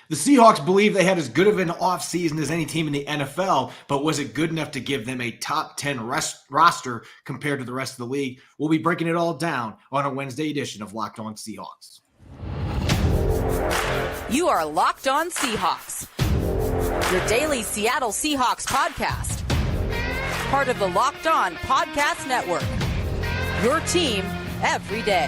The Seahawks believe they had as good of an offseason as any team in the NFL, but was it good enough to give them a top 10 roster compared to the rest of the league? We'll be breaking it all down on a Wednesday edition of Locked On Seahawks. You are Locked On Seahawks, your daily Seattle Seahawks podcast. Part of the Locked On Podcast Network, your team every day.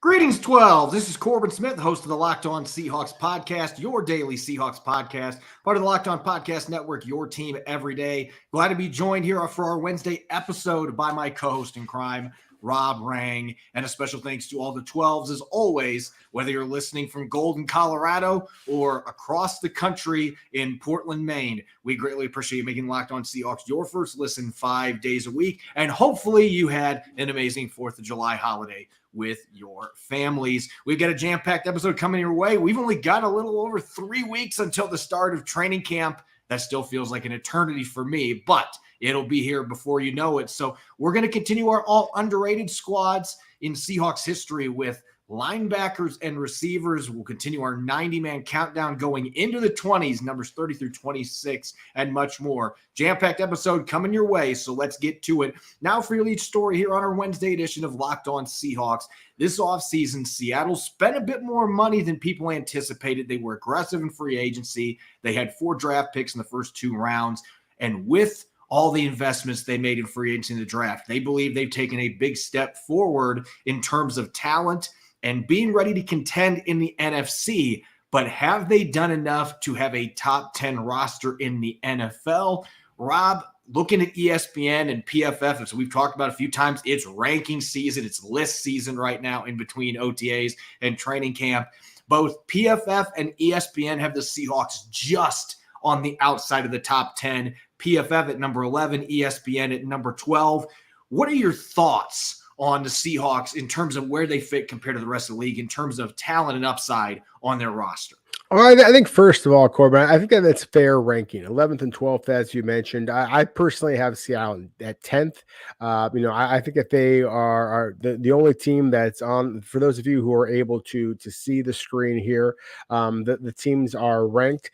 Greetings, 12. This is Corbin Smith, host of the Locked On Seahawks podcast, your daily Seahawks podcast, part of the Locked On Podcast Network, your team every day. Glad to be joined here for our Wednesday episode by my co-host in crime, Rob Rang, and a special thanks to all the 12s as always, whether you're listening from Golden, Colorado or across the country in Portland, Maine. We greatly appreciate making Locked On Seahawks your first listen 5 days a week, and hopefully you had an amazing 4th of July holiday with your families. We've got a jam-packed episode coming your way. We've only got a little over 3 weeks until the start of training camp. That still feels like an eternity for me, but it'll be here before you know it. So we're going to continue our all-underrated squads in Seahawks history with linebackers and receivers. We'll continue our 90-man countdown going into the 20s, numbers 30 through 26, and much more. Jam-packed episode coming your way, so let's get to it. Now for your lead story here on our Wednesday edition of Locked On Seahawks. This offseason, Seattle spent a bit more money than people anticipated. They were aggressive in free agency. They had 4 draft picks in the first 2 rounds, and with all the investments they made in free agency in the draft, they believe they've taken a big step forward in terms of talent and being ready to contend in the NFC. But have they done enough to have a top 10 roster in the NFL? Rob, looking at ESPN and PFF, as we've talked about a few times, it's ranking season, it's list season right now in between OTAs and training camp. Both PFF and ESPN have the Seahawks just on the outside of the top 10. PFF at number 11, ESPN at number 12. What are your thoughts on the Seahawks in terms of where they fit compared to the rest of the league in terms of talent and upside on their roster? Well, I think first of all, Corbin, I think that's fair ranking. 11th and 12th, as you mentioned. I personally have Seattle at 10th. I think that they are the only team that's on. For those of you who are able to see the screen here, the teams are ranked.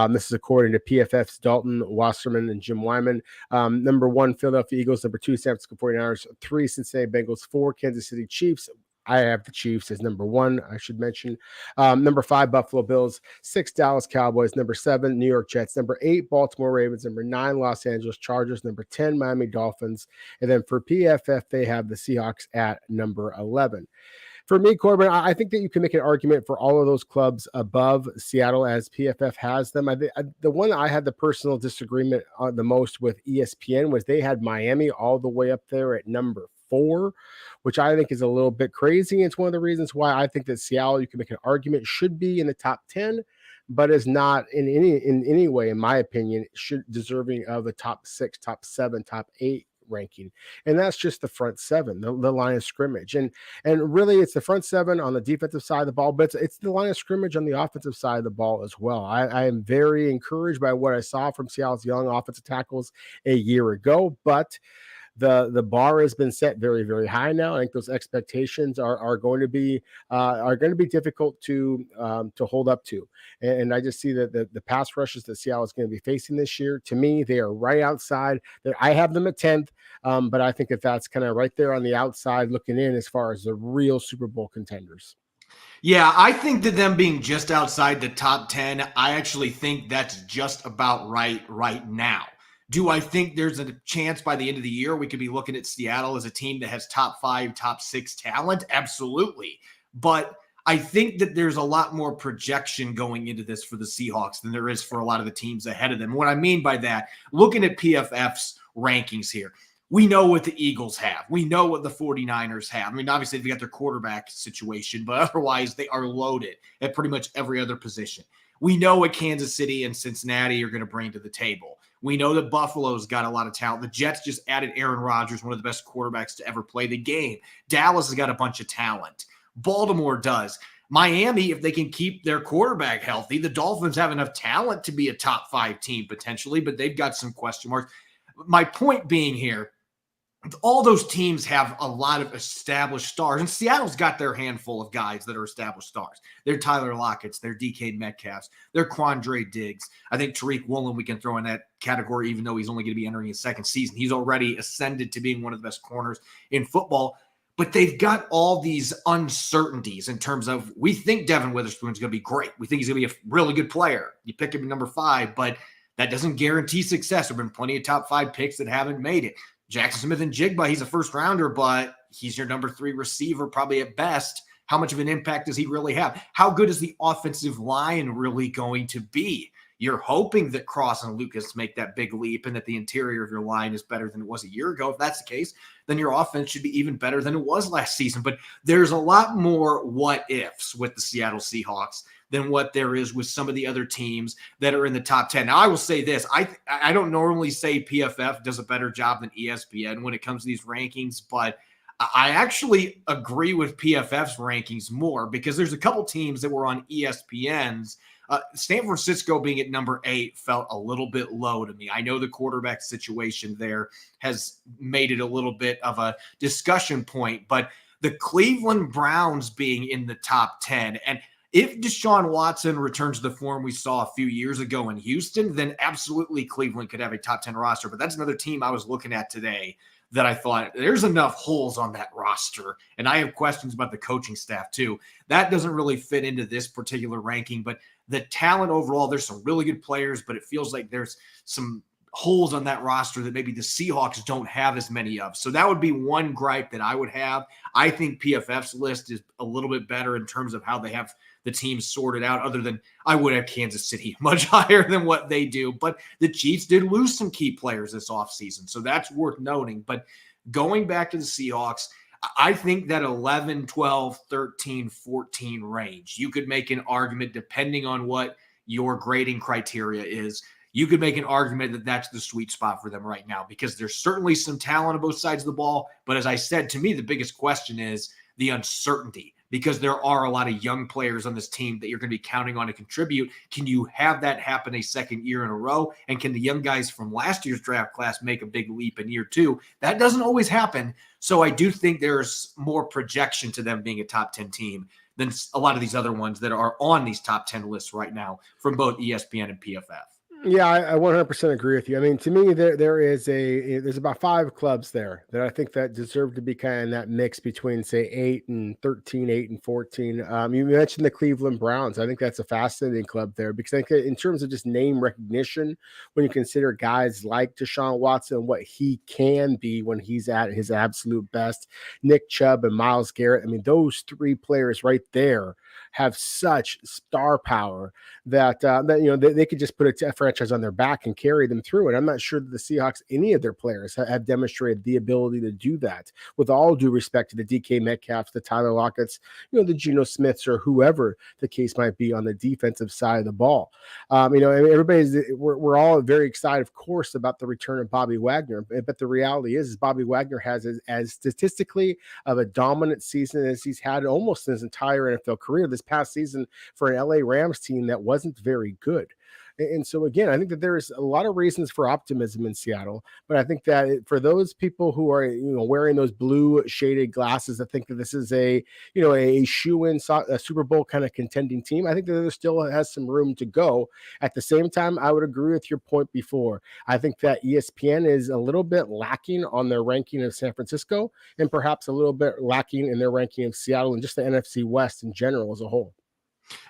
This is according to PFF's Dalton Wasserman and Jim Wyman. Number 1, Philadelphia Eagles. Number 2, San Francisco 49ers. 3, Cincinnati Bengals. 4, Kansas City Chiefs. I have the Chiefs as number 1, I should mention. Number 5, Buffalo Bills. 6, Dallas Cowboys. Number 7, New York Jets. Number 8, Baltimore Ravens. Number 9, Los Angeles Chargers. Number 10, Miami Dolphins. And then for PFF, they have the Seahawks at number 11. For me, Corbin, I think that you can make an argument for all of those clubs above Seattle as PFF has them. The one I had the personal disagreement the most with ESPN was they had Miami all the way up there at number 4, which I think is a little bit crazy. It's one of the reasons why I think that Seattle, you can make an argument, should be in the top 10, but is not in any way, in my opinion, deserving of a top 6, top 7, top 8 ranking. And that's just the front 7, the line of scrimmage. And really it's the front 7 on the defensive side of the ball, but it's the line of scrimmage on the offensive side of the ball as well. I am very encouraged by what I saw from Seattle's young offensive tackles a year ago, but the bar has been set very, very high now. I think those expectations are going to be difficult to hold up to. And I just see that the pass rushes that Seattle is going to be facing this year, to me, they are right outside. I have them at 10th, but I think that's kind of right there on the outside looking in as far as the real Super Bowl contenders. Yeah, I think that them being just outside the top 10, I actually think that's just about right now. Do I think there's a chance by the end of the year we could be looking at Seattle as a team that has top 5, top 6 talent? Absolutely. But I think that there's a lot more projection going into this for the Seahawks than there is for a lot of the teams ahead of them. What I mean by that, looking at PFF's rankings here, we know what the Eagles have. We know what the 49ers have. I mean, obviously, they've got their quarterback situation, but otherwise they are loaded at pretty much every other position. We know what Kansas City and Cincinnati are going to bring to the table. We know that Buffalo's got a lot of talent. The Jets just added Aaron Rodgers, one of the best quarterbacks to ever play the game. Dallas has got a bunch of talent. Baltimore does. Miami, if they can keep their quarterback healthy, the Dolphins have enough talent to be a top 5 team potentially, but they've got some question marks. my point being here, all those teams have a lot of established stars, and Seattle's got their handful of guys that are established stars. They're Tyler Lockett's, they're DK Metcalf's, they're Quandre Diggs. I think Tariq Woolen we can throw in that category, even though he's only going to be entering his second season. He's already ascended to being one of the best corners in football. But they've got all these uncertainties in terms of, we think Devin Witherspoon's going to be great. We think he's going to be a really good player. You pick him at number 5, but that doesn't guarantee success. There have been plenty of top 5 picks that haven't made it. Jackson Smith and Jigba, he's a first rounder, but he's your number 3 receiver, probably at best. How much of an impact does he really have? How good is the offensive line really going to be? You're hoping that Cross and Lucas make that big leap and that the interior of your line is better than it was a year ago. If that's the case, then your offense should be even better than it was last season. But there's a lot more what ifs with the Seattle Seahawks than what there is with some of the other teams that are in the top 10. Now, I will say this. I don't normally say PFF does a better job than ESPN when it comes to these rankings, but I actually agree with PFF's rankings more because there's a couple teams that were on ESPN's. San Francisco being at number 8 felt a little bit low to me. I know the quarterback situation there has made it a little bit of a discussion point, but the Cleveland Browns being in the top 10, and if Deshaun Watson returns to the form we saw a few years ago in Houston, then absolutely Cleveland could have a top 10 roster. But that's another team I was looking at today that I thought there's enough holes on that roster. And I have questions about the coaching staff too. That doesn't really fit into this particular ranking, but the talent overall, there's some really good players, but it feels like there's some holes on that roster that maybe the Seahawks don't have as many of. So that would be one gripe that I would have. I think PFF's list is a little bit better in terms of how they have the team sorted out, other than I would have Kansas City much higher than what they do. But the Chiefs did lose some key players this offseason, so that's worth noting. But going back to the Seahawks, I think that 11, 12, 13, 14 range, you could make an argument depending on what your grading criteria is. You could make an argument that that's the sweet spot for them right now because there's certainly some talent on both sides of the ball. But as I said, to me, the biggest question is the uncertainty because there are a lot of young players on this team that you're going to be counting on to contribute. Can you have that happen a second year in a row? And can the young guys from last year's draft class make a big leap in year 2? That doesn't always happen. So I do think there's more projection to them being a top 10 team than a lot of these other ones that are on these top 10 lists right now from both ESPN and PFF. Yeah, I 100% agree with you. I mean, to me, there's about 5 clubs there that I think that deserve to be kind of in that mix between, say, 8 and 13, 8 and 14. You mentioned the Cleveland Browns. I think that's a fascinating club there because I think in terms of just name recognition, when you consider guys like Deshaun Watson, what he can be when he's at his absolute best, Nick Chubb and Myles Garrett. I mean, those 3 players right there have such star power that they could just put a franchise on their back and carry them through. And I'm not sure that the Seahawks, any of their players, have demonstrated the ability to do that. With all due respect to the DK Metcalfs, the Tyler Lockett's, the Geno Smiths, or whoever the case might be on the defensive side of the ball. We're all very excited, of course, about the return of Bobby Wagner. But the reality is Bobby Wagner has as statistically of a dominant season as he's had almost his entire NFL career this past season for an LA Rams team that wasn't very good. And so, again, I think that there is a lot of reasons for optimism in Seattle. But I think that for those people who are, wearing those blue shaded glasses that think that this is a shoe-in a Super Bowl kind of contending team, I think that there still has some room to go. At the same time, I would agree with your point before. I think that ESPN is a little bit lacking on their ranking of San Francisco and perhaps a little bit lacking in their ranking of Seattle and just the NFC West in general as a whole.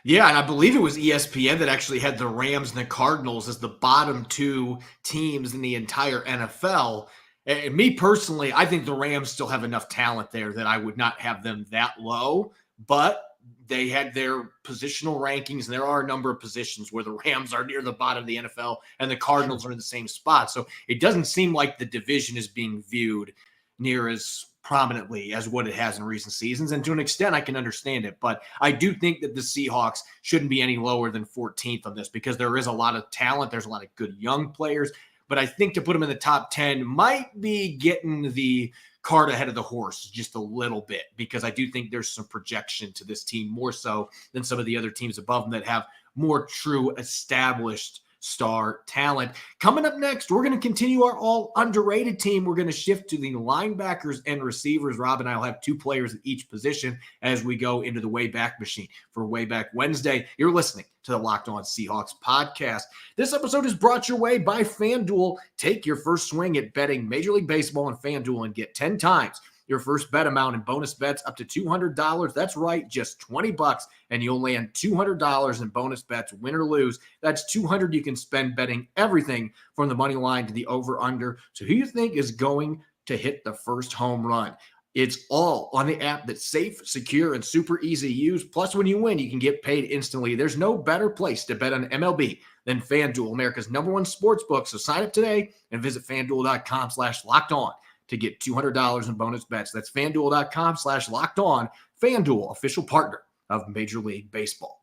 Yeah, and I believe it was ESPN that actually had the Rams and the Cardinals as the bottom 2 teams in the entire NFL. And me personally, I think the Rams still have enough talent there that I would not have them that low. But they had their positional rankings, and there are a number of positions where the Rams are near the bottom of the NFL and the Cardinals are in the same spot. So it doesn't seem like the division is being viewed near as prominently as what it has in recent seasons. And to an extent, I can understand it. But I do think that the Seahawks shouldn't be any lower than 14th on this because there is a lot of talent. There's a lot of good young players. But I think to put them in the top 10 might be getting the cart ahead of the horse just a little bit because I do think there's some projection to this team more so than some of the other teams above them that have more true established star talent. Coming up next, we're going to continue our all-underrated team. We're going to shift to the linebackers and receivers. Rob and I will have two players at each position as we go into the Wayback Machine for Wayback Wednesday. You're listening to the Locked On Seahawks podcast. This episode is brought your way by FanDuel. Take your first swing at betting Major League Baseball on FanDuel and get 10 times your first bet amount in bonus bets up to $200. That's right, just $20, and you'll land $200 in bonus bets, win or lose. That's $200 you can spend betting everything from the money line to the over-under. So who you think is going to hit the first home run? It's all on the app that's safe, secure, and super easy to use. Plus, when you win, you can get paid instantly. There's no better place to bet on MLB than FanDuel, America's #1 sports book. So sign up today and visit FanDuel.com/lockedon to get $200 in bonus bets. That's FanDuel.com/lockedon. FanDuel, official partner of Major League Baseball.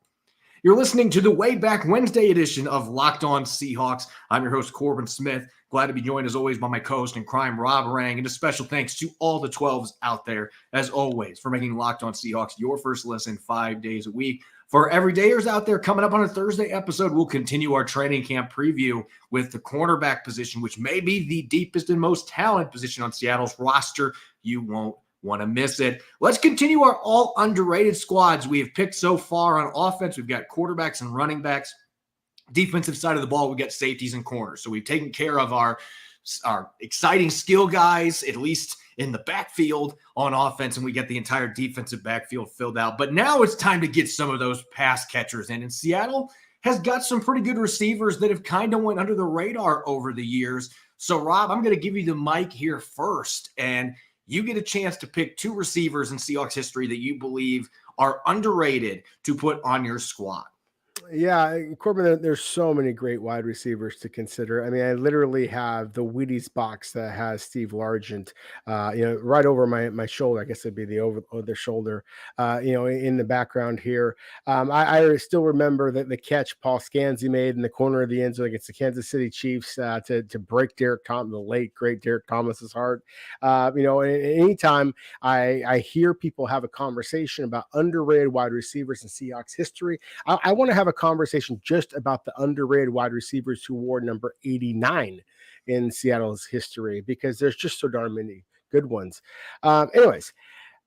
You're listening to the Wayback Wednesday edition of Locked On Seahawks. I'm your host, Corbin Smith. Glad to be joined, as always, by my co-host in crime, Rob Rang. And a special thanks to all the 12s out there, as always, for making Locked On Seahawks your first listen 5 days a week. For everydayers out there, coming up on a Thursday episode, we'll continue our training camp preview with the cornerback position, which may be the deepest and most talented position on Seattle's roster. You won't want to miss it. Let's continue our all-underrated squads we have picked so far on offense. We've got quarterbacks and running backs. Defensive side of the ball, we got safeties and corners. So we've taken care of our exciting skill guys, at least in the backfield on offense, and we get the entire defensive backfield filled out. But now it's time to get some of those pass catchers in. And Seattle has got some pretty good receivers that have kind of went under the radar over the years. So, Rob, I'm going to give you the mic here first, and you get a chance to pick two receivers in Seahawks history that you believe are underrated to put on your squad. Yeah, Corbin, there's so many great wide receivers to consider. I mean, I literally have the Wheaties box that has Steve Largent, right over my shoulder. I guess it'd be the over the shoulder, in the background here. I still remember the catch Paul Scanzi made in the corner of the end zone against the Kansas City Chiefs to break Derek Thomas, the late great Derek Thomas's heart. Anytime I hear people have a conversation about underrated wide receivers in Seahawks history, I want to have a conversation just about the underrated wide receivers who wore number 89 in Seattle's history, because there's just so darn many good ones. Anyways,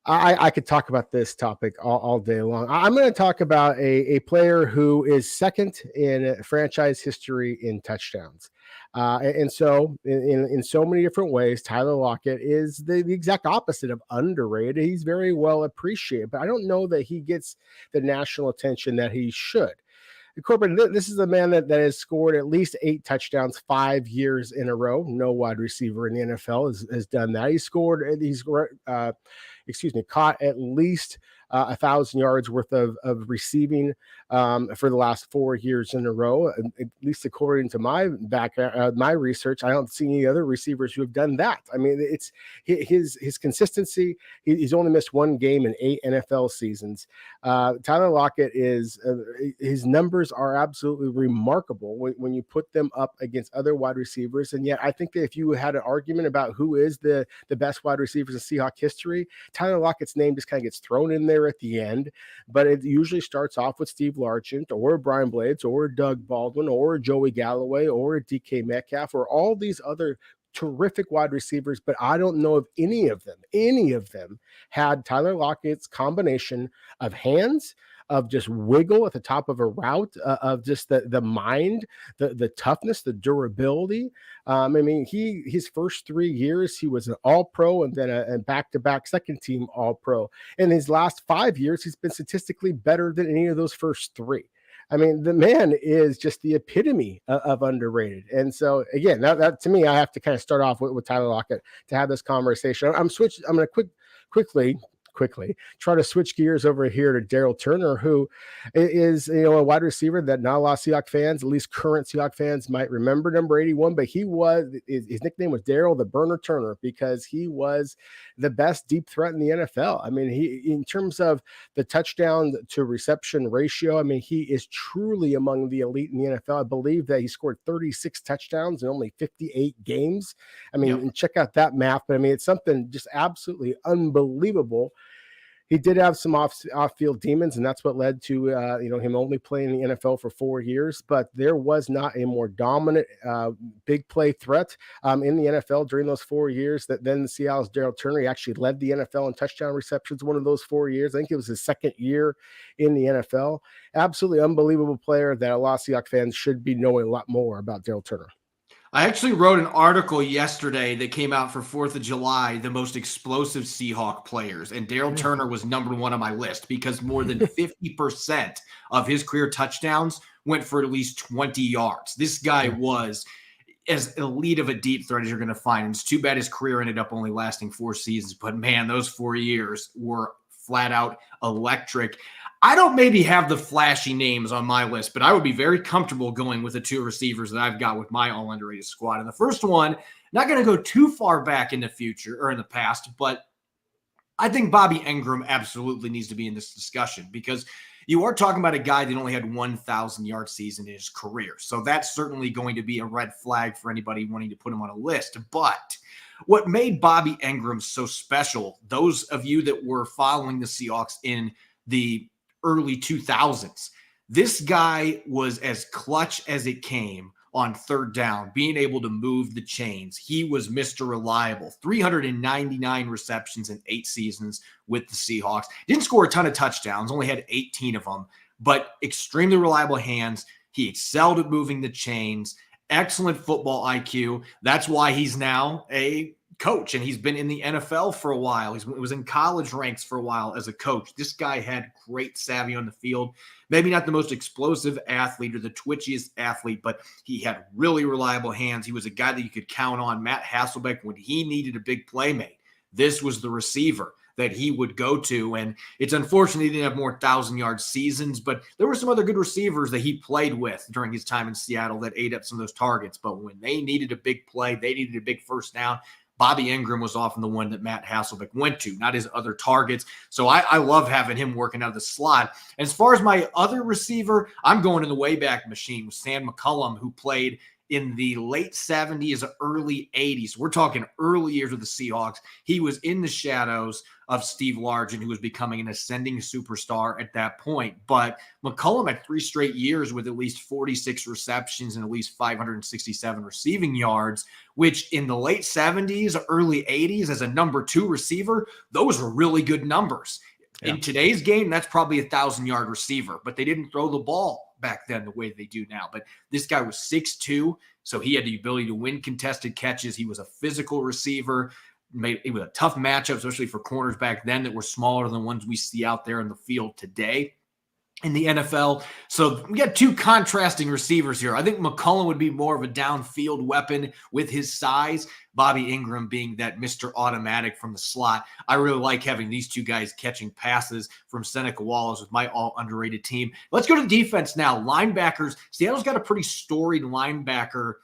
I could talk about this topic all day long. I'm going to talk about a player who is second in franchise history in touchdowns. And so in so many different ways, Tyler Lockett is the exact opposite of underrated. He's very well appreciated, but I don't know that he gets the national attention that he should. Corbin, this is a man that has scored at least 8 touchdowns 5 years in a row. No wide receiver in the NFL has done that. Caught at least 1,000 yards worth of receiving for the last 4 years in a row. At least according to my my research, I don't see any other receivers who have done that. I mean, it's his consistency. He's only missed one game in 8 NFL seasons. Tyler Lockett his numbers are absolutely remarkable when you put them up against other wide receivers. And yet, I think that if you had an argument about who is the best wide receivers in Seahawks history, Tyler Lockett's name just kind of gets thrown in there at the end, but it usually starts off with Steve Largent or Brian Blades or Doug Baldwin or Joey Galloway or DK Metcalf or all these other terrific wide receivers, but I don't know if any of them had Tyler Lockett's combination of hands, of just wiggle at the top of a route, of just the mind, the toughness, the durability. His first 3 years, he was an All-Pro and then a back-to-back second-team All-Pro. In his last 5 years, he's been statistically better than any of those first 3. I mean, the man is just the epitome of underrated. And so, again, that to me, I have to kind of start off with Tyler Lockett to have this conversation. I'm going to quickly try to switch gears over here to Daryl Turner, who is a wide receiver that not a lot of Seahawks fans, at least current Seahawks fans, might remember number 81, but his nickname was Daryl the Burner Turner because he was the best deep threat in the NFL. I mean, in terms of the touchdown to reception ratio, I mean, he is truly among the elite in the NFL. I believe that he scored 36 touchdowns in only 58 games. I mean, and check out that math, but I mean, it's something just absolutely unbelievable. He did have some off-field demons, and that's what led to him only playing in the NFL for 4 years. But there was not a more dominant big play threat in the NFL during those 4 years. That then Seattle's Daryl Turner, he actually led the NFL in touchdown receptions one of those 4 years. I think it was his second year in the NFL. Absolutely unbelievable player that a lot of Seahawks fans should be knowing a lot more about Daryl Turner. I actually wrote an article yesterday that came out for 4th of July, the most explosive Seahawk players, and Daryl Turner was number one on my list because more than 50% of his career touchdowns went for at least 20 yards. This guy was as elite of a deep threat as you're going to find. It's too bad his career ended up only lasting 4 seasons, but man, those 4 years were flat out electric. I don't maybe have the flashy names on my list, but I would be very comfortable going with the 2 receivers that I've got with my all-underrated squad. And the first one, not going to go too far back in the future or in the past, but I think Bobby Engram absolutely needs to be in this discussion because you are talking about a guy that only had 1,000-yard season in his career. So that's certainly going to be a red flag for anybody wanting to put him on a list. But what made Bobby Engram so special, those of you that were following the Seahawks in the early 2000s, this guy was as clutch as it came on third down, being able to move the chains. He was Mr. Reliable. 399 receptions in 8 seasons with the Seahawks. Didn't score a ton of touchdowns, only had 18 of them, but extremely reliable hands. He excelled at moving the chains. Excellent football IQ. That's why he's now a coach, and he's been in the NFL for a while. He was in college ranks for a while as a coach. This guy had great savvy on the field. Maybe not the most explosive athlete or the twitchiest athlete, but he had really reliable hands. He was a guy that you could count on. Matt Hasselbeck, when he needed a big playmate, this was the receiver that he would go to. And it's unfortunate he didn't have more 1,000-yard seasons, but there were some other good receivers that he played with during his time in Seattle that ate up some of those targets. But when they needed a big play, they needed a big first down, Bobby Engram was often the one that Matt Hasselbeck went to, not his other targets. So I love having him working out of the slot. As far as my other receiver, I'm going in the Wayback Machine with Sam McCollum, who played in the late 70s, early 80s. We're talking early years of the Seahawks. He was in the shadows of Steve Largent, who was becoming an ascending superstar at that point. But McCollum had 3 straight years with at least 46 receptions and at least 567 receiving yards, which in the late 70s, early 80s, as a number 2 receiver, those were really good numbers. Yeah. In today's game, that's probably a 1,000-yard receiver, but they didn't throw the ball back then the way they do now. But this guy was 6'2", so he had the ability to win contested catches. He was a physical receiver. It was a tough matchup, especially for corners back then that were smaller than the ones we see out there in the field today in the NFL. So we got 2 contrasting receivers here. I think McCollum would be more of a downfield weapon with his size, Bobby Engram being that Mr. Automatic from the slot. I really like having these 2 guys catching passes from Seneca Wallace with my all-underrated team. Let's go to defense now. Linebackers. Seattle's got a pretty storied linebacker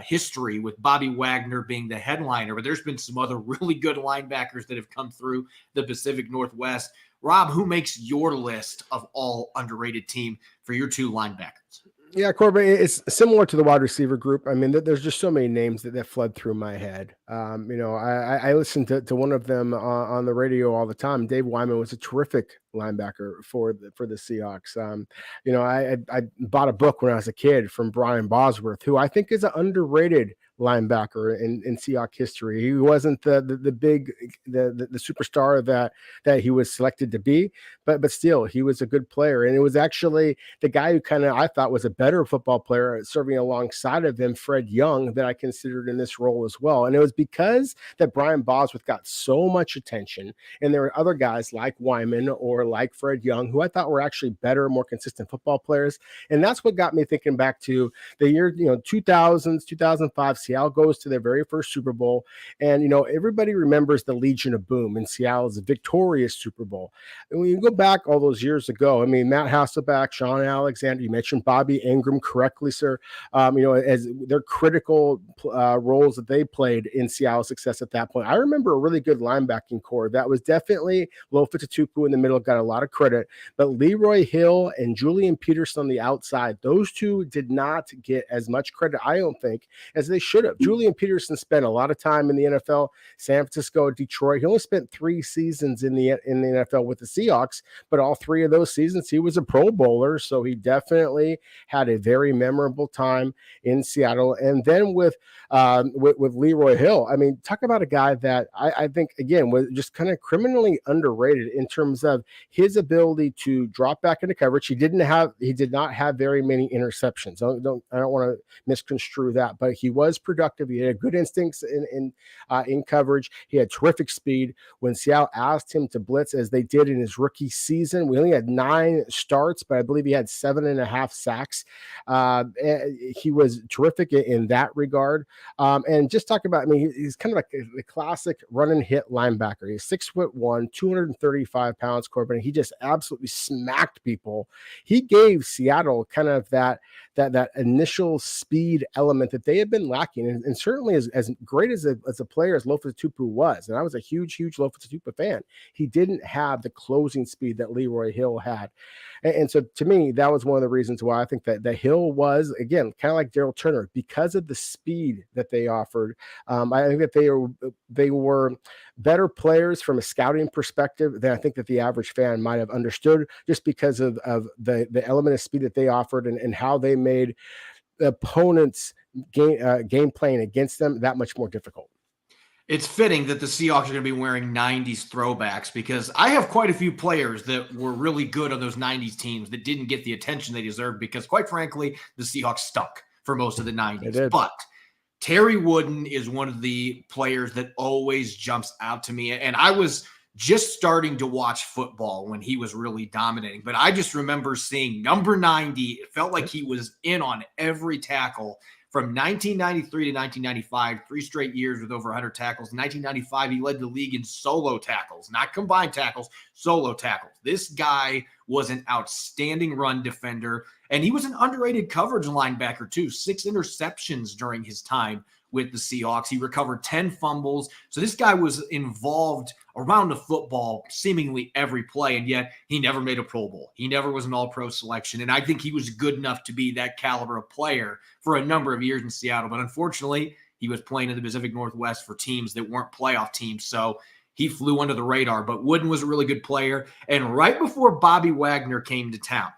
history with Bobby Wagner being the headliner, but there's been some other really good linebackers that have come through the Pacific Northwest. Rob, who makes your list of all underrated team for your 2 linebackers? Yeah, Corbin, it's similar to the wide receiver group. I mean, there's just so many names that flood through my head. I listened to one of them on the radio all the time. Dave Wyman was a terrific linebacker for the Seahawks. I bought a book when I was a kid from Brian Bosworth, who I think is an underrated linebacker in Seahawks history. He wasn't the big superstar that he was selected to be, but still he was a good player. And it was actually the guy who kind of I thought was a better football player serving alongside of him, Fred Young, that I considered in this role as well. And it was because that Brian Bosworth got so much attention, and there were other guys like Wyman or like Fred Young who I thought were actually better, more consistent football players. And that's what got me thinking back to the year 2000s, 2005. Seattle goes to their very first Super Bowl. And, everybody remembers the Legion of Boom in Seattle's victorious Super Bowl. And when you go back all those years ago, I mean, Matt Hasselbeck, Sean Alexander, you mentioned Bobby Engram correctly, sir, as their critical roles that they played in Seattle's success at that point. I remember a really good linebacking core that was definitely Lofa Tatupu in the middle, got a lot of credit, but Leroy Hill and Julian Peterson on the outside, those 2 did not get as much credit, I don't think, as they should should have. Julian Peterson spent a lot of time in the NFL, San Francisco, Detroit. He only spent 3 seasons in the NFL with the Seahawks, but all 3 of those seasons he was a Pro Bowler, so he definitely had a very memorable time in Seattle. And then with Leroy Hill, I mean, talk about a guy that I think, again, was just kind of criminally underrated in terms of his ability to drop back into coverage. He did not have very many interceptions. I don't want to misconstrue that, but he was productive. He had good instincts in coverage. He had terrific speed. When Seattle asked him to blitz, as they did in his rookie season, we only had 9 starts, but I believe he had 7.5 sacks. He was terrific in that regard. And just talk about, I mean, he's kind of like the classic run and hit linebacker. He's 6'1", 235 pounds, Corbin. He just absolutely smacked people. He gave Seattle kind of that initial speed element that they had been lacking. And certainly as great as a player as Lofa Tatupu was, and I was a huge Lofa Tatupu fan, he didn't have the closing speed that Leroy Hill had. And so to me, that was one of the reasons why I think that the Hill was, again, kind of like Daryl Turner, because of the speed that they offered. I think that they were better players from a scouting perspective than I think that the average fan might have understood, just because of the element of speed that they offered and how they made the opponents' game playing against them that much more difficult. It's fitting that the Seahawks are going to be wearing 90s throwbacks, because I have quite a few players that were really good on those 90s teams that didn't get the attention they deserved because, quite frankly, the Seahawks stunk for most of the 90s. But Terry Wooden is one of the players that always jumps out to me. And I was just starting to watch football when he was really dominating. But I just remember seeing number 90. It felt like he was in on every tackle. From 1993 to 1995, 3 straight years with over 100 tackles. In 1995, he led the league in solo tackles, not combined tackles, solo tackles. This guy was an outstanding run defender, and he was an underrated coverage linebacker too. 6 interceptions during his time with the Seahawks. He recovered 10 fumbles. So this guy was involved around the football seemingly every play, and yet he never made a Pro Bowl. He never was an All-Pro selection, and I think he was good enough to be that caliber of player for a number of years in Seattle. But unfortunately, he was playing in the Pacific Northwest for teams that weren't playoff teams, so he flew under the radar. But Wooden was a really good player, and right before Bobby Wagner came to town,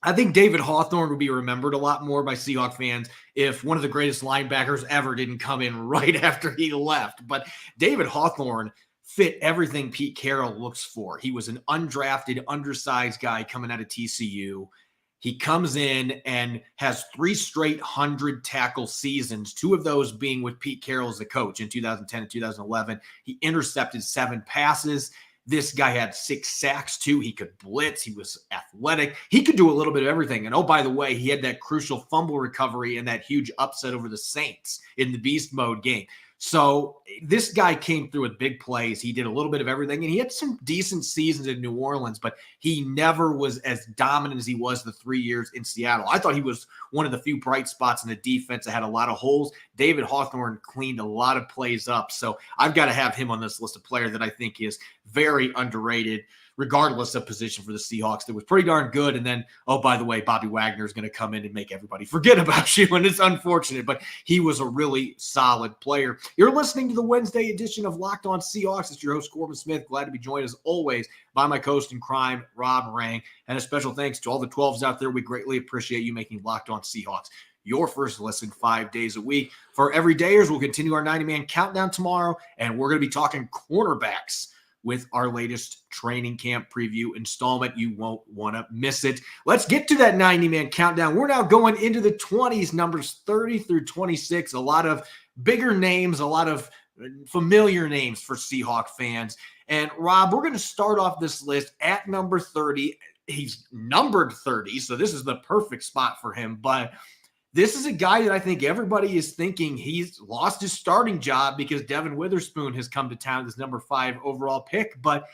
I think David Hawthorne would be remembered a lot more by Seahawks fans if one of the greatest linebackers ever didn't come in right after he left. But David Hawthorne fit everything Pete Carroll looks for. He was an undrafted, undersized guy coming out of TCU. He comes in and has 3 straight 100-tackle seasons, 2 of those being with Pete Carroll as the coach in 2010 and 2011. He intercepted 7 passes. This guy had 6 sacks, too. He could blitz. He was athletic. He could do a little bit of everything. And, oh, by the way, he had that crucial fumble recovery and that huge upset over the Saints in the beast mode game. So this guy came through with big plays. He did a little bit of everything, and he had some decent seasons in New Orleans, but he never was as dominant as he was the 3 years in Seattle. I thought he was one of the few bright spots in the defense that had a lot of holes. David Hawthorne cleaned a lot of plays up, so I've got to have him on this list of players that I think is very underrated, regardless of position for the Seahawks. That was pretty darn good. And then, oh, by the way, Bobby Wagner is going to come in and make everybody forget about you, and it's unfortunate, but he was a really solid player. You're listening to the Wednesday edition of Locked On Seahawks. It's your host, Corbin Smith. Glad to be joined, as always, by my co-host in crime, Rob Rang. And a special thanks to all the 12s out there. We greatly appreciate you making Locked On Seahawks your first listen 5 days a week. For everydayers, we'll continue our 90-man countdown tomorrow, and we're going to be talking cornerbacks with our latest training camp preview installment. You won't want to miss it. Let's get to that 90-man countdown. We're now going into the 20s, numbers 30 through 26. A lot of bigger names, a lot of familiar names for Seahawk fans. And Rob, we're going to start off this list at number 30. He's numbered 30, so this is the perfect spot for him. But this is a guy that I think everybody is thinking he's lost his starting job because Devin Witherspoon has come to town as number 5 overall pick. But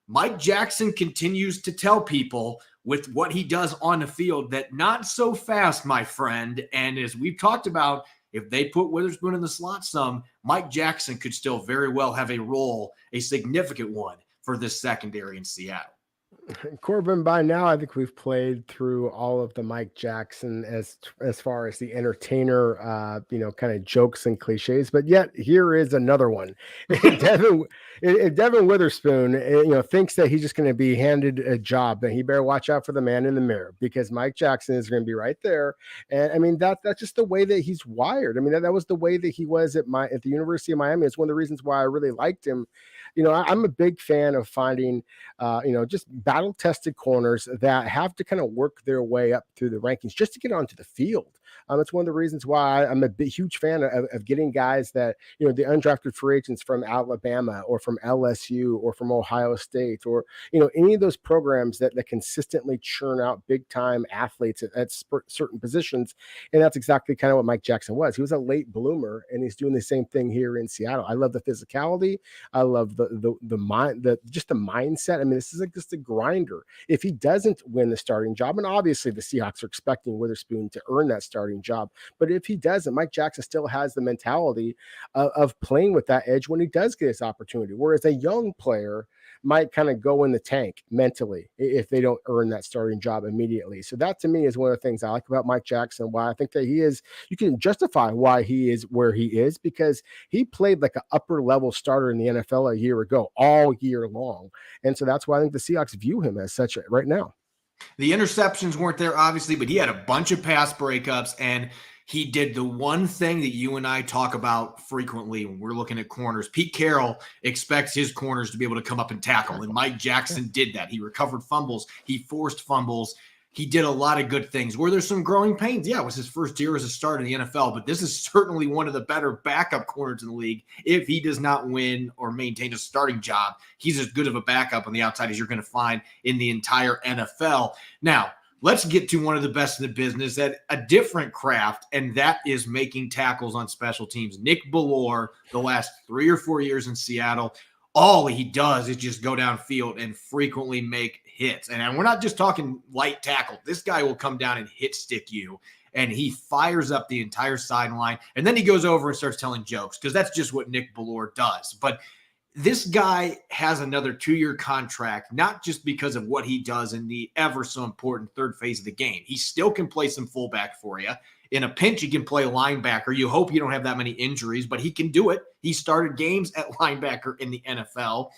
Mike Jackson continues to tell people with what he does on the field that not so fast, my friend. And as we've talked about, if they put Witherspoon in the slot some, Mike Jackson could still very well have a role, a significant one, for this secondary in Seattle. Corbin, by now, I think we've played through all of the Mike Jackson as far as the entertainer, kind of jokes and cliches. But yet, here is another one. Devin Witherspoon, thinks that he's just going to be handed a job, that he better watch out for the man in the mirror because Mike Jackson is going to be right there. And I mean, that's just the way that he's wired. I mean, that was the way that he was at the University of Miami. It's one of the reasons why I really liked him. I'm a big fan of finding, just battle-tested corners that have to kind of work their way up through the rankings just to get onto the field. It's one of the reasons why I'm a huge fan of getting guys that, the undrafted free agents from Alabama or from LSU or from Ohio State or, any of those programs that consistently churn out big-time athletes at certain positions. And that's exactly kind of what Mike Jackson was. He was a late bloomer, and he's doing the same thing here in Seattle. I love the physicality. I love the mind, the mindset. I mean, this is just a grinder. If he doesn't win the starting job, and obviously the Seahawks are expecting Witherspoon to earn that starting job, but if he doesn't, Mike Jackson still has the mentality of playing with that edge when he does get his opportunity. Whereas a young player might kind of go in the tank mentally if they don't earn that starting job immediately. So that to me is one of the things I like about Mike Jackson, why I think that you can justify why he is where he is, because he played like an upper level starter in the NFL a year ago, all year long. And so that's why I think the Seahawks view him as such right now. The interceptions weren't there, obviously, but he had a bunch of pass breakups, and he did the one thing that you and I talk about frequently when we're looking at corners. Pete Carroll expects his corners to be able to come up and tackle, and Mike Jackson did that. He recovered fumbles. He forced fumbles. He did a lot of good things. Were there some growing pains? Yeah, it was his first year as a starter in the NFL, but this is certainly one of the better backup corners in the league. If he does not win or maintain a starting job, he's as good of a backup on the outside as you're going to find in the entire NFL. Now, let's get to one of the best in the business at a different craft, and that is making tackles on special teams. Nick Bellore, the last 3 or 4 years in Seattle, all he does is just go downfield and frequently make hits. And we're not just talking light tackle. This guy will come down and hit stick you, and he fires up the entire sideline. And then he goes over and starts telling jokes because that's just what Nick Bellore does. But this guy has another 2-year contract, not just because of what he does in the ever so important third phase of the game. He still can play some fullback for you. In a pinch, he can play linebacker. You hope you don't have that many injuries, but he can do it. He started games at linebacker in the NFL,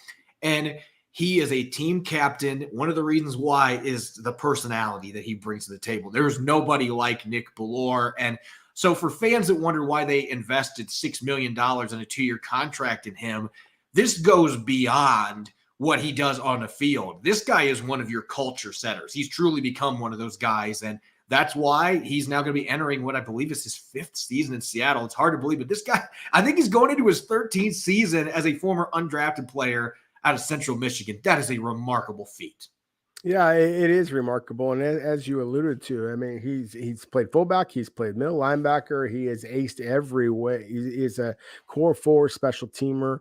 and he is a team captain. One of the reasons why is the personality that he brings to the table. There's nobody like Nick Bellore. And so for fans that wonder why they invested $6 million in a 2-year contract in him, this goes beyond what he does on the field. This guy is one of your culture setters. He's truly become one of those guys, and that's why he's now going to be entering what I believe is his 5th season in Seattle. It's hard to believe, but this guy, I think he's going into his 13th season as a former undrafted player out of Central Michigan. That is a remarkable feat. Yeah, it is remarkable. And as you alluded to, I mean, he's played fullback, he's played middle linebacker, he is aced every way. He is a core 4 special teamer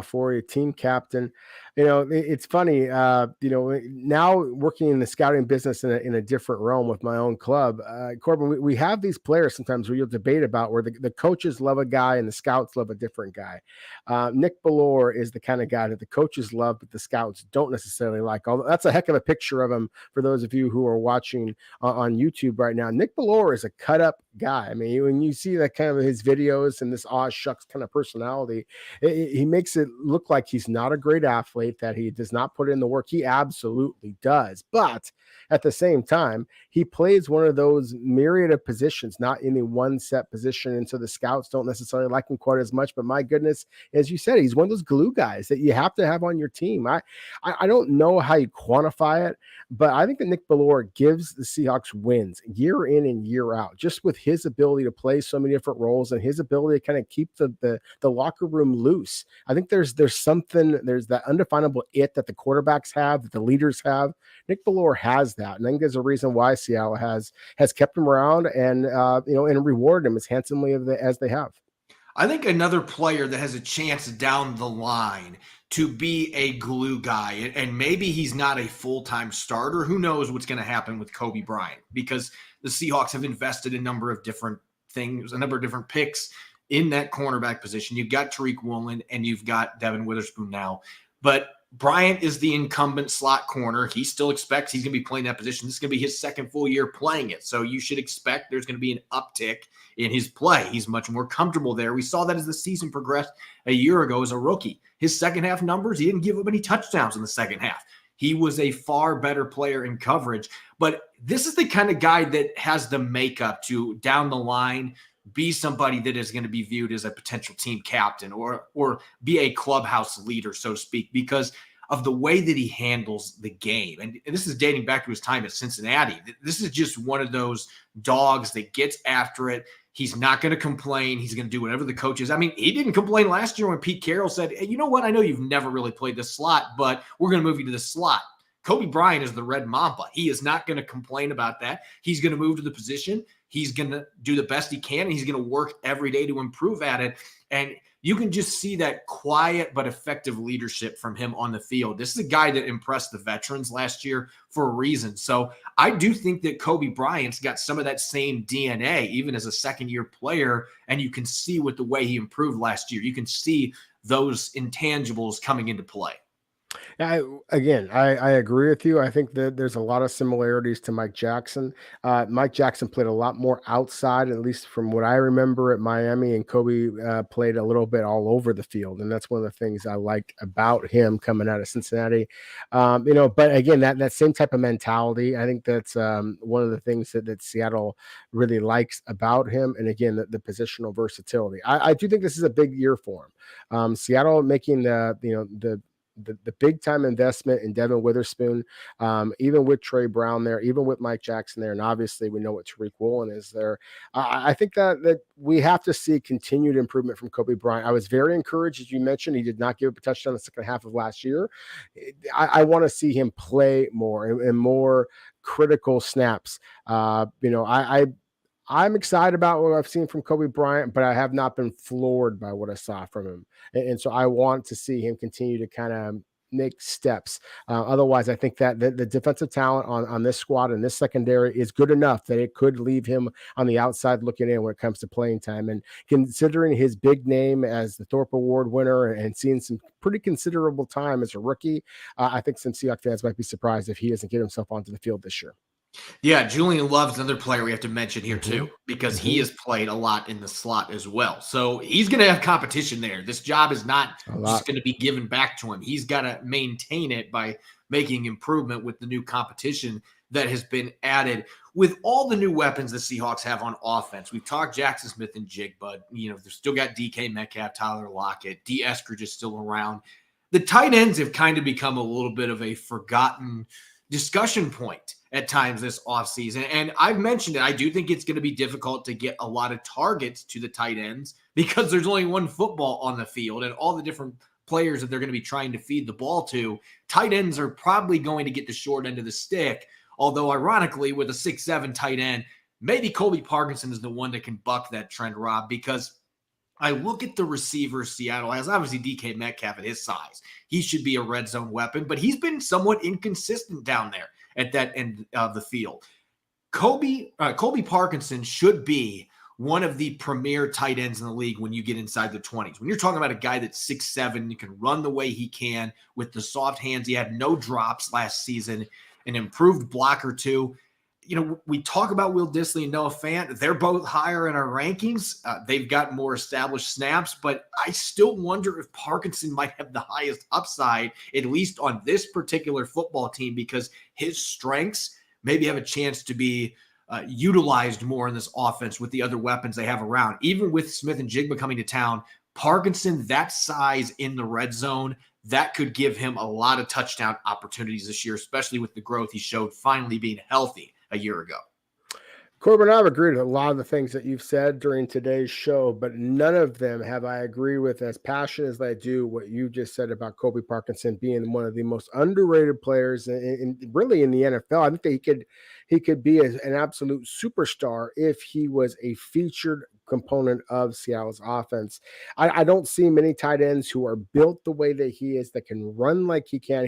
for a team captain. It's funny, now working in the scouting business in a different realm with my own club, Corbin, we have these players sometimes where you'll debate about where the coaches love a guy and the scouts love a different guy. Nick Bellore is the kind of guy that the coaches love, but the scouts don't necessarily like. Although that's a heck of a picture of him for those of you who are watching on YouTube right now. Nick Bellore is a cut up guy. I mean, when you see that kind of his videos and this aw shucks kind of personality, he makes it look like he's not a great athlete, that he does not put in the work. He absolutely does. But at the same time, he plays one of those myriad of positions, not in a one set position. And so the scouts don't necessarily like him quite as much. But my goodness, as you said, he's one of those glue guys that you have to have on your team. I don't know how you quantify it, but I think that Nick Bellore gives the Seahawks wins year in and year out, just with his ability to play so many different roles and his ability to kind of keep the locker room loose. I think there's that undefinable it that the quarterbacks have, that the leaders have. Nick Bellore has that, and I think there's a reason why Seattle has kept him around and and rewarded him as handsomely as they have. I think another player that has a chance down the line to be a glue guy, and maybe he's not a full-time starter. Who knows what's going to happen with Colby Bryant, because the Seahawks have invested a number of different things, a number of different picks in that cornerback position. You've got Tariq Woolen and you've got Devin Witherspoon now. But Bryant is the incumbent slot corner. He still expects he's going to be playing that position. This is going to be his second full year playing it. So you should expect there's going to be an uptick in his play. He's much more comfortable there. We saw that as the season progressed a year ago as a rookie. His second half numbers, he didn't give up any touchdowns in the second half. He was a far better player in coverage. But this is the kind of guy that has the makeup to, down the line, be somebody that is going to be viewed as a potential team captain or be a clubhouse leader, so to speak, because of the way that he handles the game. And this is dating back to his time at Cincinnati. This is just one of those dogs that gets after it. He's not going to complain. He's going to do whatever the coach is. I mean, he didn't complain last year when Pete Carroll said, hey, you know what? I know you've never really played the slot, but we're going to move you to the slot. Kobe Bryant is the red mamba. He is not going to complain about that. He's going to move to the position. He's going to do the best he can, and he's going to work every day to improve at it. And you can just see that quiet but effective leadership from him on the field. This is a guy that impressed the veterans last year for a reason. So I do think that Kobe Bryant's got some of that same DNA, even as a second-year player, and you can see with the way he improved last year. You can see those intangibles coming into play. I agree with you. I think that there's a lot of similarities to Mike Jackson. Mike Jackson played a lot more outside, at least from what I remember at Miami, and Kobe played a little bit all over the field. And that's one of the things I liked about him coming out of Cincinnati. But again, that same type of mentality, I think that's one of the things that Seattle really likes about him. And again, the positional versatility. I do think this is a big year for him. Seattle making the big time investment in Devin Witherspoon, even with Trey Brown there, even with Mike Jackson there, and obviously we know what Tariq Woolen is there. I think that we have to see continued improvement from Kobe Bryant. I was very encouraged, as you mentioned, he did not give up a touchdown in the second half of last year. I want to see him play more and more critical snaps. I'm excited about what I've seen from Kobe Bryant, but I have not been floored by what I saw from him. And so I want to see him continue to kind of make steps. Otherwise, I think that the defensive talent on this squad and this secondary is good enough that it could leave him on the outside looking in when it comes to playing time. And considering his big name as the Thorpe Award winner and seeing some pretty considerable time as a rookie, I think some Seahawks fans might be surprised if he doesn't get himself onto the field this year. Yeah, Julian Love's another player we have to mention here too, because he has played a lot in the slot as well. So he's going to have competition there. This job is not just going to be given back to him. He's got to maintain it by making improvement with the new competition that has been added. With all the new weapons the Seahawks have on offense, we've talked Jackson Smith and Jigba. They've still got DK Metcalf, Tyler Lockett, D. Eskridge is still around. The tight ends have kind of become a little bit of a forgotten discussion point at times this offseason. And I've mentioned it. I do think it's going to be difficult to get a lot of targets to the tight ends because there's only one football on the field and all the different players that they're going to be trying to feed the ball to. Tight ends are probably going to get the short end of the stick. Although ironically, with a 6'7" tight end, maybe Colby Parkinson is the one that can buck that trend, Rob, because I look at the receivers Seattle has. Obviously, DK Metcalf at his size, he should be a red zone weapon, but he's been somewhat inconsistent down there at that end of the field. Colby Parkinson should be one of the premier tight ends in the league when you get inside the 20s. When you're talking about a guy that's 6'7", you can run the way he can with the soft hands. He had no drops last season, an improved blocker too. We talk about Will Dissly and Noah Fant. They're both higher in our rankings. They've got more established snaps, but I still wonder if Parkinson might have the highest upside, at least on this particular football team, because his strengths maybe have a chance to be utilized more in this offense with the other weapons they have around. Even with Smith and Jigba coming to town, Parkinson, that size in the red zone, that could give him a lot of touchdown opportunities this year, especially with the growth he showed finally being healthy a year ago. Corbin, I've agreed with a lot of the things that you've said during today's show, but none of them have I agree with as passionate as I do what you just said about Colby Parkinson being one of the most underrated players in really in the NFL. I think that he could be an absolute superstar if he was a featured component of Seattle's offense. I don't see many tight ends who are built the way that he is, that can run like he can.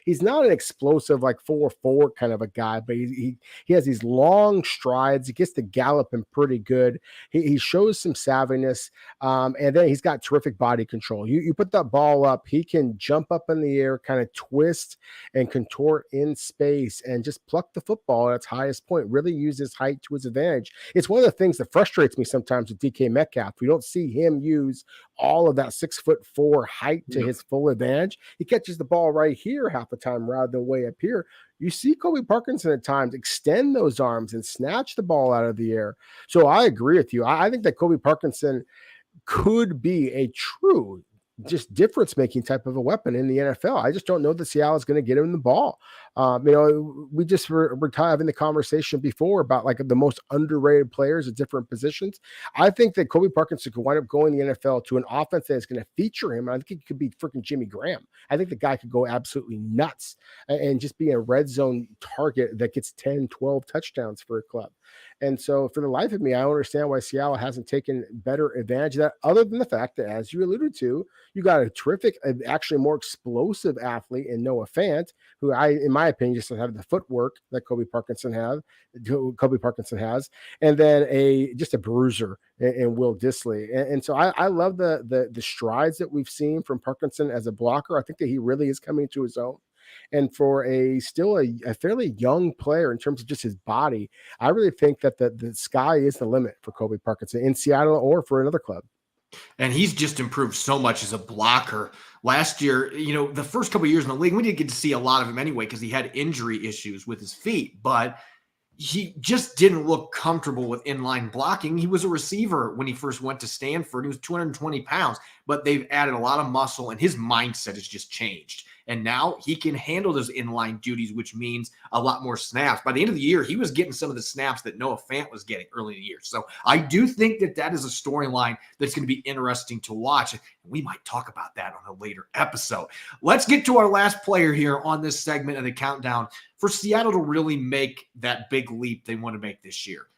He's not an explosive like 4.4 kind of a guy, but he has these long strides. He gets the galloping pretty good. He shows some savviness, and then he's got terrific body control. You put that ball up, he can jump up in the air, kind of twist and contort in space, and just pluck the football at its highest point. Really use his height to his advantage. It's one of the things that frustrates me sometimes with DK Metcalf. We don't see him use all of that 6'4" height to his full advantage. He catches the ball right here half the time rather than way up here. You see Colby Parkinson at times extend those arms and snatch the ball out of the air. So I agree with you. I think that Colby Parkinson could be a true just difference-making type of a weapon in the NFL. I just don't know that Seattle is going to get him the ball. We just were having the conversation before about like the most underrated players at different positions. I think that Colby Parkinson could wind up going in the NFL to an offense that is going to feature him. I think it could be freaking Jimmy Graham. I think the guy could go absolutely nuts and just be a red zone target that gets 10, 12 touchdowns for a club. And so for the life of me, I don't understand why Seattle hasn't taken better advantage of that, other than the fact that, as you alluded to, you got a terrific, actually more explosive athlete in Noah Fant, who in my opinion, just doesn't have the footwork that Colby Parkinson has, and then just a bruiser in Will Dissly. And so I love the strides that we've seen from Parkinson as a blocker. I think that he really is coming to his own. And for a fairly young player in terms of just his body, I really think that the sky is the limit for Colby Parkinson in Seattle or for another club. And he's just improved so much as a blocker. Last year, the first couple of years in the league, we didn't get to see a lot of him anyway because he had injury issues with his feet, but he just didn't look comfortable with inline blocking. He was a receiver when he first went to Stanford. He was 220 pounds, but they've added a lot of muscle, and his mindset has just changed. And now he can handle those inline duties, which means a lot more snaps. By the end of the year, he was getting some of the snaps that Noah Fant was getting early in the year. So I do think that is a storyline that's going to be interesting to watch. And we might talk about that on a later episode. Let's get to our last player here on this segment of the countdown for Seattle to really make that big leap they want to make this year.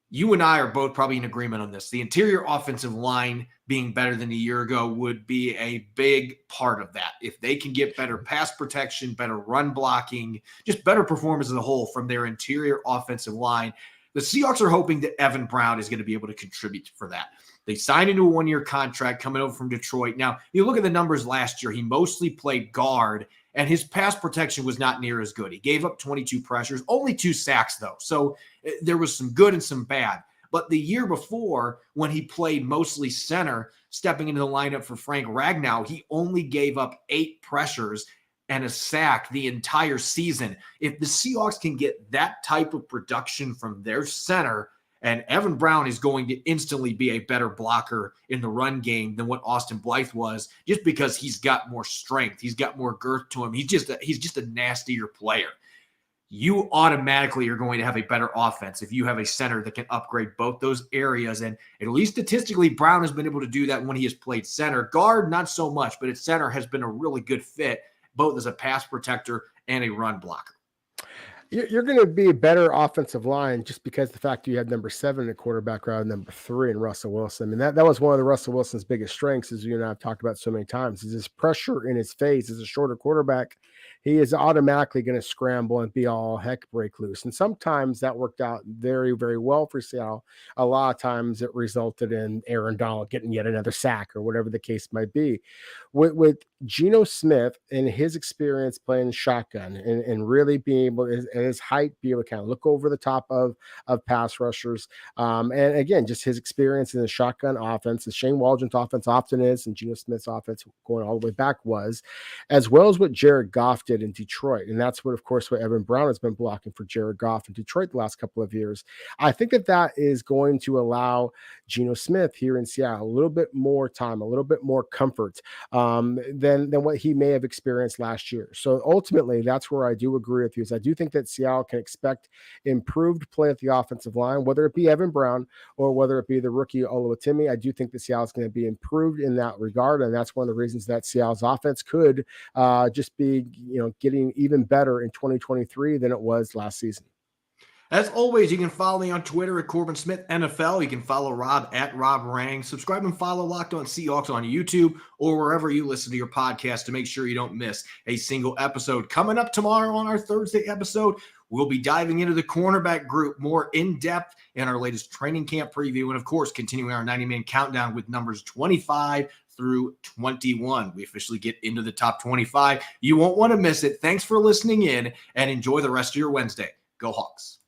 You and I are both probably in agreement on this. The interior offensive line being better than a year ago would be a big part of that. If they can get better pass protection, better run blocking, just better performance as a whole from their interior offensive line, the Seahawks are hoping that Evan Brown is going to be able to contribute for that. They signed into a one-year contract coming over from Detroit. Now, you look at the numbers last year, he mostly played guard, and his pass protection was not near as good. He gave up 22 pressures, only 2 sacks, though. So there was some good and some bad. But the year before, when he played mostly center, stepping into the lineup for Frank Ragnow, he only gave up 8 pressures and a sack the entire season. If the Seahawks can get that type of production from their center, and Evan Brown is going to instantly be a better blocker in the run game than what Austin Blythe was, just because he's got more strength. He's got more girth to him. He's just a nastier player. You automatically are going to have a better offense if you have a center that can upgrade both those areas. And at least statistically, Brown has been able to do that when he has played center. Guard, not so much, but at center has been a really good fit, both as a pass protector and a run blocker. You're going to be a better offensive line just because the fact you have number 7 at quarterback rather than number 3 in Russell Wilson. I mean, that was one of the Russell Wilson's biggest strengths, as you and I have talked about so many times, is his pressure in his face. As a shorter quarterback, he is automatically going to scramble and be all heck break loose. And sometimes that worked out very, very well for Seattle. A lot of times it resulted in Aaron Donald getting yet another sack or whatever the case might be. With Geno Smith and his experience playing shotgun and really being able, at his height, be able to kind of look over the top of pass rushers. And again, just his experience in the shotgun offense, as Shane Waldron's offense often is, and Geno Smith's offense going all the way back was, as well as what Jared Goff did in Detroit. And that's what, of course, what Evan Brown has been blocking for Jared Goff in Detroit the last couple of years. I think that is going to allow Geno Smith here in Seattle a little bit more time, a little bit more comfort than what he may have experienced last year. So ultimately, that's where I do agree with you, is I do think that Seattle can expect improved play at the offensive line, whether it be Evan Brown or whether it be the rookie Oluwatimi. I do think that Seattle's going to be improved in that regard, and that's one of the reasons that Seattle's offense could just be, getting even better in 2023 than it was last season. As always, you can follow me on Twitter at Corbin Smith NFL. You can follow Rob at Rob Rang. Subscribe and follow Locked On Seahawks on YouTube or wherever you listen to your podcast to make sure you don't miss a single episode. Coming up tomorrow on our Thursday episode, we'll be diving into the cornerback group more in depth in our latest training camp preview. And of course, continuing our 90-man countdown with numbers 25 through 21. We officially get into the top 25. You won't want to miss it. Thanks for listening in and enjoy the rest of your Wednesday. Go Hawks.